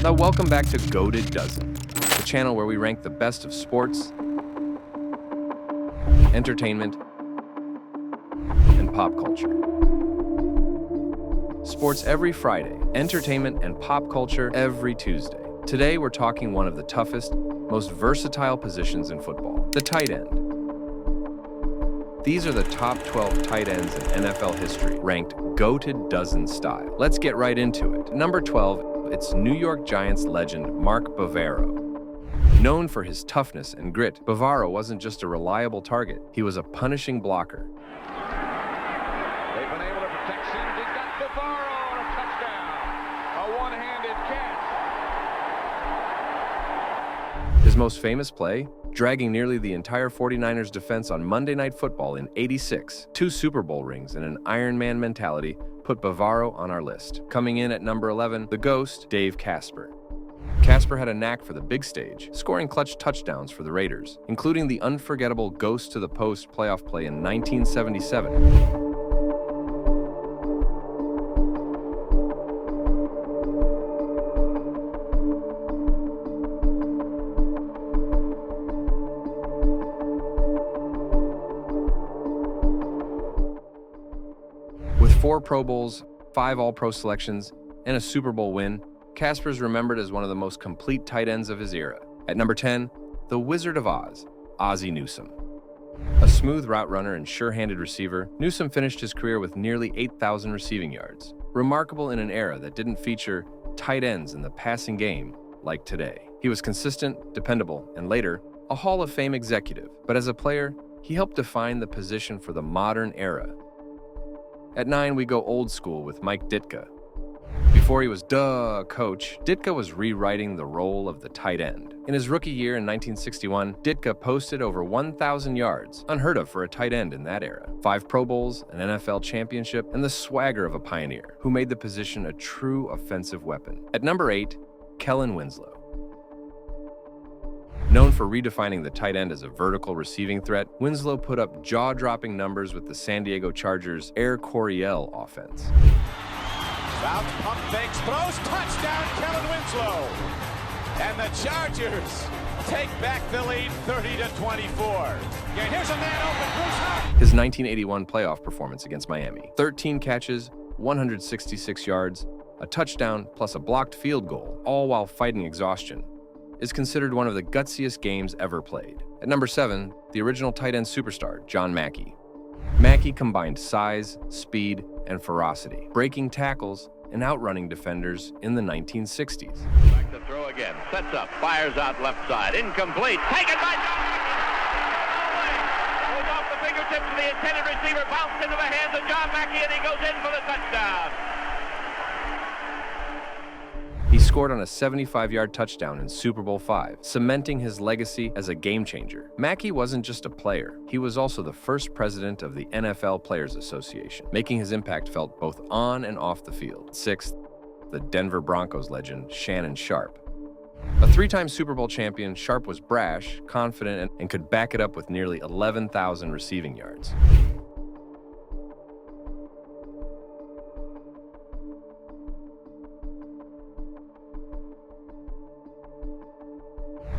Now, welcome back to Goated Dozen, the channel where we rank the best of sports, entertainment, and pop culture. Sports every Friday, entertainment and pop culture every Tuesday. Today, we're talking one of the toughest, most versatile positions in football, the tight end. These are the top 12 tight ends in NFL history, ranked Goated Dozen style. Let's get right into it. Number 12, it's New York Giants legend Mark Bavaro. Known for his toughness and grit, Bavaro wasn't just a reliable target, he was a punishing blocker. They've been able to protect Sims. He's got Bavaro on a touchdown. A one-handed catch. His most famous play? Dragging nearly the entire 49ers defense on Monday Night Football in '86. 2 Super Bowl rings and an Iron Man mentality put Bavaro on our list. Coming in at number 11, the Ghost, Dave Casper. Casper had a knack for the big stage, scoring clutch touchdowns for the Raiders, including the unforgettable Ghost to the Post playoff play in 1977. With 4 Pro Bowls, 5 All-Pro selections, and a Super Bowl win, Casper's remembered as one of the most complete tight ends of his era. At number 10, the Wizard of Oz, Ozzie Newsome. A smooth route runner and sure-handed receiver, Newsome finished his career with nearly 8,000 receiving yards, remarkable in an era that didn't feature tight ends in the passing game like today. He was consistent, dependable, and later, a Hall of Fame executive. But as a player, he helped define the position for the modern era. At 9, we go old school with Mike Ditka. Before he was coach, Ditka was rewriting the role of the tight end. In his rookie year in 1961, Ditka posted over 1,000 yards, unheard of for a tight end in that era. 5 Pro Bowls, an NFL championship, and the swagger of a pioneer, who made the position a true offensive weapon. At number 8, Kellen Winslow. Known for redefining the tight end as a vertical receiving threat, Winslow put up jaw-dropping numbers with the San Diego Chargers' Air Coryell offense. Bounce, pump, fakes, throws, touchdown, Kellen Winslow. And the Chargers take back the lead 30-24. Yeah, here's a man open, Bruce Hart. His 1981 playoff performance against Miami. 13 catches, 166 yards, a touchdown, plus a blocked field goal, all while fighting exhaustion, is considered one of the gutsiest games ever played. At number 7, the original tight end superstar, John Mackey. Mackey combined size, speed, and ferocity, breaking tackles and outrunning defenders in the 1960s. Back to throw again, sets up, fires out left side, incomplete, taken by John Mackey. Goes off the fingertips of the intended receiver, bounced into the hands of John Mackey, and he goes in for the touchdown. He scored on a 75-yard touchdown in Super Bowl V, cementing his legacy as a game-changer. Mackey wasn't just a player, he was also the first president of the NFL Players Association, making his impact felt both on and off the field. 6th, the Denver Broncos legend, Shannon Sharpe. A 3-time Super Bowl champion, Sharpe was brash, confident, and could back it up with nearly 11,000 receiving yards.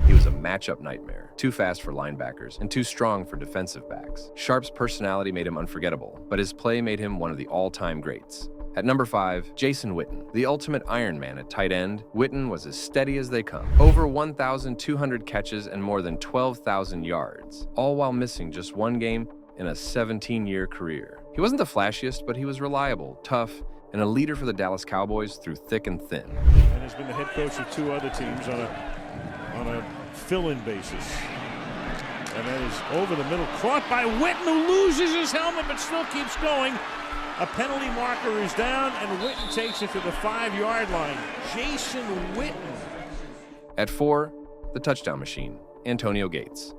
He was a matchup nightmare, too fast for linebackers and too strong for defensive backs. Sharpe's personality made him unforgettable, but his play made him one of the all-time greats. At number 5, Jason Witten. The ultimate Iron Man at tight end, Witten was as steady as they come. Over 1,200 catches and more than 12,000 yards, all while missing just 1 game in a 17-year career. He wasn't the flashiest, but he was reliable, tough, and a leader for the Dallas Cowboys through thick and thin. And has been the head coach of 2 other teams on a fill-in basis. And that is over the middle, caught by Witten, who loses his helmet but still keeps going. A penalty marker is down, and Witten takes it to the 5-yard line. Jason Witten. At 4, the touchdown machine, Antonio Gates.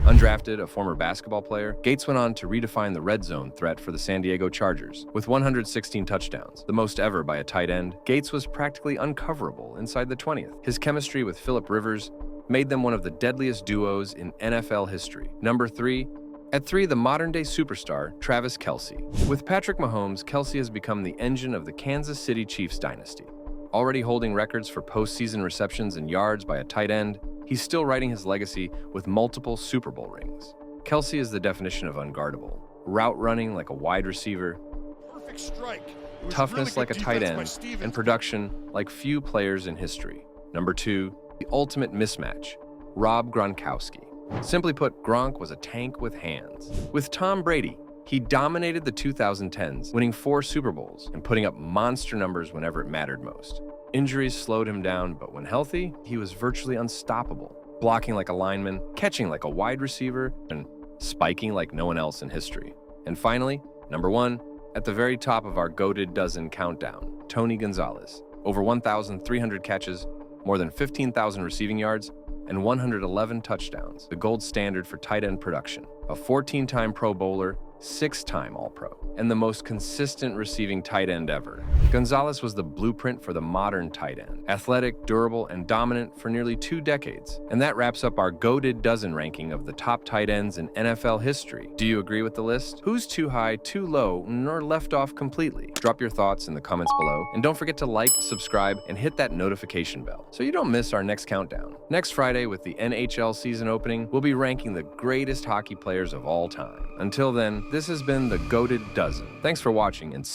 Undrafted, a former basketball player, Gates went on to redefine the red zone threat for the San Diego Chargers. With 116 touchdowns, the most ever by a tight end, Gates was practically uncoverable inside the 20th. His chemistry with Phillip Rivers made them one of the deadliest duos in NFL history. At 3, the modern-day superstar, Travis Kelce. With Patrick Mahomes, Kelce has become the engine of the Kansas City Chiefs dynasty. Already holding records for postseason receptions and yards by a tight end, he's still writing his legacy with multiple Super Bowl rings. Kelce is the definition of unguardable. Route running like a wide receiver, Perfect strike. toughness like a tight end, and production like few players in history. Number 2, the ultimate mismatch, Rob Gronkowski. Simply put, Gronk was a tank with hands. With Tom Brady, he dominated the 2010s, winning 4 Super Bowls and putting up monster numbers whenever it mattered most. Injuries slowed him down, but when healthy, he was virtually unstoppable, blocking like a lineman, catching like a wide receiver, and spiking like no one else in history. And finally, number 1, at the very top of our goated dozen countdown, Tony Gonzalez. Over 1,300 catches, more than 15,000 receiving yards, and 111 touchdowns, the gold standard for tight end production. A 14-time Pro Bowler, 6-time All-Pro, and the most consistent receiving tight end ever. Gonzalez was the blueprint for the modern tight end. Athletic, durable, and dominant for nearly 2 decades. And that wraps up our goated dozen ranking of the top tight ends in NFL history. Do you agree with the list? Who's too high, too low, or left off completely? Drop your thoughts in the comments below, and don't forget to like, subscribe, and hit that notification bell so you don't miss our next countdown. Next Friday, with the NHL season opening, we'll be ranking the greatest hockey players of all time. Until then, this has been the Goated Dozen. Thanks for watching, and